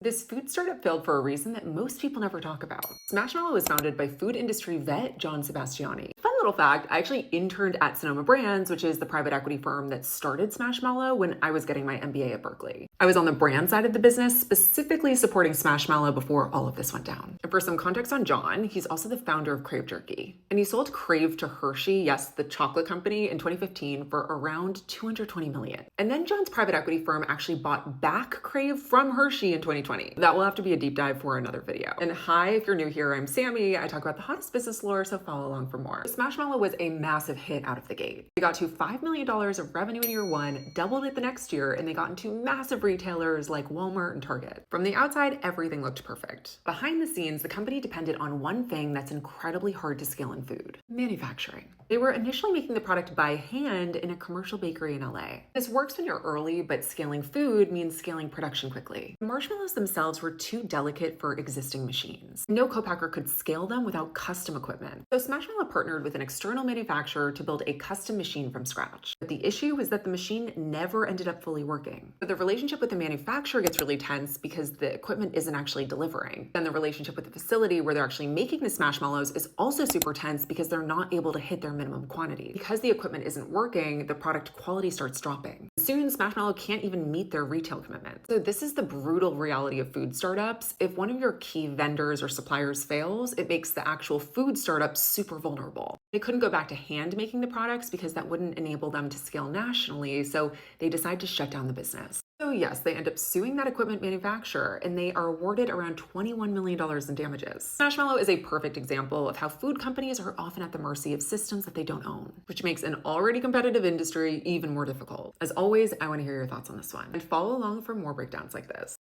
This food startup failed for a reason that most people never talk about. Smashmallow was founded by food industry vet John Sebastiani. Fun little fact, I actually interned at Sonoma Brands, which is the private equity firm that started Smashmallow when I was getting my MBA at Berkeley. I was on the brand side of the business, specifically supporting Smashmallow before all of this went down. And for some context on John, he's also the founder of Crave Jerky. And he sold Crave to Hershey, yes, the chocolate company, in 2015 for around $220 million. And then John's private equity firm actually bought back Crave from Hershey in 2020. That will have to be a deep dive for another video. And hi, if you're new here, I'm Sammy. I talk about the hottest business lore, so follow along for more. Smashmallow was a massive hit out of the gate. They got to $5 million of revenue in year one, doubled it the next year, and they got into massive retailers like Walmart and Target. From the outside, everything looked perfect. Behind the scenes, the company depended on one thing that's incredibly hard to scale in food: manufacturing. They were initially making the product by hand in a commercial bakery in LA. This works when you're early, but scaling food means scaling production quickly. Marshmallows themselves were too delicate for existing machines. No co-packer could scale them without custom equipment. So Smashmallow partnered with an external manufacturer to build a custom machine from scratch. But the issue was that the machine never ended up fully working. So the relationship with the manufacturer gets really tense because the equipment isn't actually delivering. Then the relationship with the facility where they're actually making the Smashmallows is also super tense because they're not able to hit their minimum quantity. Because the equipment isn't working, the product quality starts dropping. Soon, Smashmallow can't even meet their retail commitment. So this is the brutal reality of food startups. If one of your key vendors or suppliers fails, it makes the actual food startup super vulnerable. They couldn't go back to hand making the products because that wouldn't enable them to scale nationally, so they decide to shut down the business. So yes, they end up suing that equipment manufacturer, and they are awarded around $21 million in damages. Smashmallow is a perfect example of how food companies are often at the mercy of systems that they don't own, which makes an already competitive industry even more difficult. As always, I want to hear your thoughts on this one, and follow along for more breakdowns like this.